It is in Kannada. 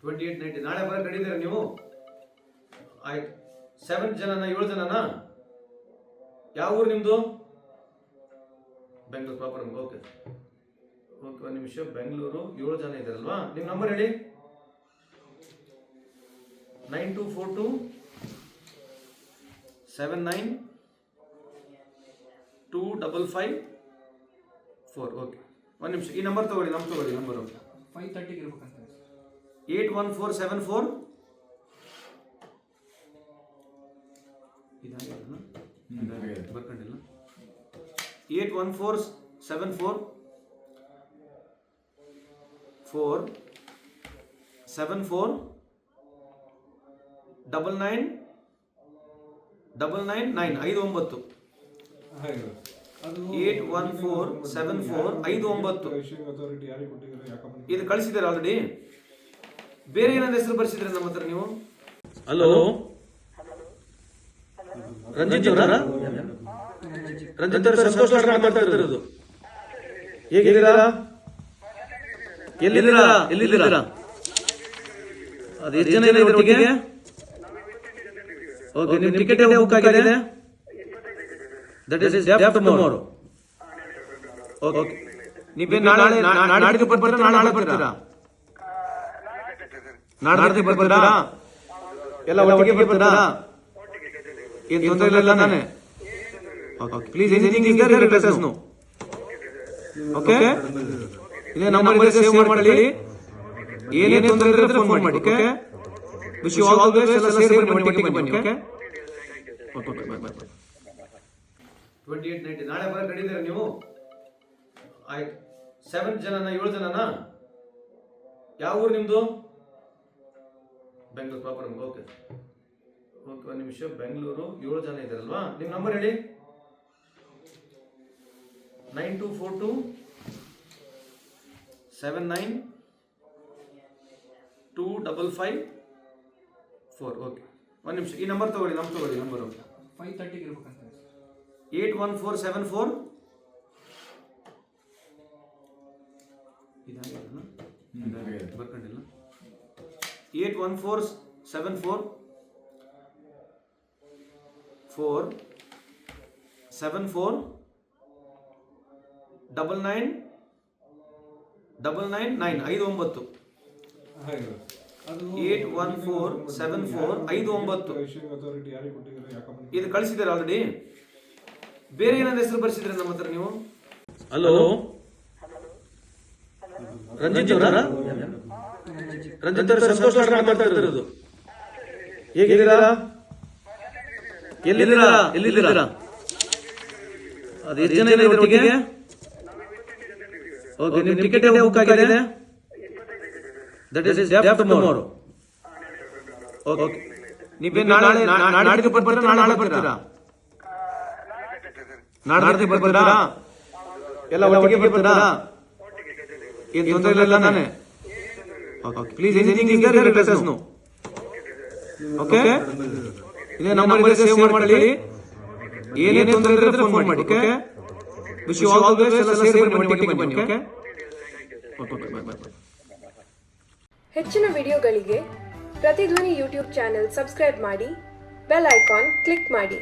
2890 ನಾಳೆ ಬರಕ್ಕೆ ರೆಡಿದ್ದೀರಾ ನೀವು? ಆಯ್ತು. 7 ಜನನ 7 ಜನನಾ? ಯಾವ ಊರು ನಿಮ್ಮದು? ಬೆಂಗಳೂರು ಪ್ರಾಪರ್. ಓಕೆ ಓಕೆ, ಒಂದು ನಿಮಿಷ. ಬೆಂಗಳೂರು 7 ಜನ ಇದ್ದಾರಲ್ವಾ? ನಿಮ್ಮ ನಂಬರ್ ಹೇಳಿ. 9242 792554. ಓಕೆ, ಒಂದು ನಿಮಿಷ. ಈ ನಂಬರ್ ತಗೊಳ್ಳಿ, ತಗೊಳ್ಳಿ ನಂಬರು 530 ಇರ್ಬೇಕಂತ. 81474 ಇದಾಗಿಲ್ಲ, ಬರ್ಕೊಂಡಿಲ್ಲ. 81474 474 9999 59. 8147459. ಇದು ಕಳಿಸಿದ್ದಾರೆ ಆಲ್ರೆಡಿ. ಬೇರೆ ಏನಾದ್ರು ಹೆಸರು ಬರ್ಸಿದ್ರೆ ನಮ್ಮ ಹತ್ರ ನೀವು? ಹಲೋ, ರಂಜಿತ್ ಅವರ? ರಂಜಿತ್ ಅವರು ಸಂತೋಷ್ ಮಾತಾಡ್ತಾ ಇರೋದು. ಹೇಗಿದ್ದೀರಾ? ಎಲ್ಲಿದ್ದೀರಾ? ಅದು ಎಷ್ಟು ಜನ ಇದೆ ಒಟ್ಟಿಗೆ? ಓಕೆ, ನಿಮ್ಮ ಟಿಕೆಟ್ ಬುಕ್ ಆಗಿದೆ. That is day after tomorrow. Okay, ನೀವೇ ನಾಡಿದ್ದು ಬರ್ತೀರಾ? ನಾಳೆ ಬರ್ತೀರಾ? ನಾಡಿದ್ದು ಬರ್ತೀರಾ? ಎಲ್ಲ ಒಟ್ಟಿಗೆ ಬರ್ತೀರಾ? ಏನು ತೊಂದರೆ ಇಲ್ಲ ತಾನೆ? Okay, please anything is there let us know. Okay, ಇದೇ ನಂಬರ್ ಸೇವ್ ಮಾಡಿ. ಏನೇ ತೊಂದರೆ ಇದ್ರೆ ಫೋನ್ ಮಾಡಿ. Okay, wish you all the best. ಎಲ್ಲ ಸೇರಿ ಒಟ್ಟಿಗೆ ಬನ್ನಿ. Okay okay, by. 2890 ನಾಳೆ ಬರಕ್ಕೆ ರೆಡಿದ್ದೀರಾ ನೀವು? ಆಯ್ತು. 7 ಜನನ 7 ಜನನಾ? ಯಾವ ಊರು ನಿಮ್ಮದು? ಬೆಂಗಳೂರು ಪ್ರಾಪರ್. ಓಕೆ ಓಕೆ, ಒಂದು ನಿಮಿಷ. ಬೆಂಗಳೂರು 7 ಜನ ಇದ್ದಾರಲ್ವಾ? ನಿಮ್ಮ ನಂಬರ್ ಹೇಳಿ. 9242 792554. ಓಕೆ, ಒಂದು ನಿಮಿಷ. ಈ ನಂಬರ್ ತಗೊಳ್ಳಿ, ನಂಬರು 530 ಇರ್ಬೇಕಂತ. 81474 ಇದಾಗಿಲ್ಲ, ಬರ್ಕೊಂಡಿಲ್ಲ. 81474 474 9999 59. 81474 59. ಇದು ಕಳಿಸಿದ್ದಾರೆ ಆಲ್ರೆಡಿ. ಬೇರೆ ಏನಾದ್ರು ಹೆಸರು ಬರ್ಸಿದ್ರೆ ನಮ್ಮ ಹತ್ರ ನೀವು? ಹಲೋ, ರಂಜಿತ್ ಅವರ? ರಂಜಿತ್ ಅವರು ಸಂತೋಷ್ ಮಾತಾಡ್ತಾ ಇರೋದು. ಹೇಗಿದ್ದೀರಾ? ಎಲ್ಲಿದ್ದೀರಾ? ಅದು ಎಷ್ಟು ಜನ ಇದೆ ಒಟ್ಟಿಗೆ? ಓಕೆ, ನಿಮ್ಮ ಟಿಕೆಟ್ ಬುಕ್ ಆಗಿದೆ. That is day after tomorrow. Okay, ನೀವೇ ನಾಡಿದ್ದು ಬರ್ತೀರಾ? ನಾಳೆ ಬರ್ತೀರಾ? ನಾಡಿದ್ದು ಬರ್ತೀರಾ? ಎಲ್ಲ ಒಟ್ಟಿಗೆ ಬರ್ತೀರಾ? ಏನು ತೊಂದರೆ ಇಲ್ಲ ತಾನೆ? Okay, please anything is there let us know. Okay, ಇದೇ ನಂಬರ್ ಸೇವ್ ಮಾಡಿ. ಏನೇ ತೊಂದರೆ ಇದ್ರೆ ಫೋನ್ ಮಾಡಿ. Okay, wish you all the best. ಎಲ್ಲ ಸೇರಿ ಒಟ್ಟಿಗೆ ಬನ್ನಿ. Okay okay, bye. ಹೆಚ್ಚಿನ ವಿಡಿಯೋಗಳಿಗೆ ಪ್ರತಿಧ್ವನಿ ಯೂಟ್ಯೂಬ್ ಚಾನೆಲ್ ಸಬ್ಸ್ಕ್ರೈಬ್ ಮಾಡಿ, ಬೆಲ್ ಐಕಾನ್ ಕ್ಲಿಕ್ ಮಾಡಿ.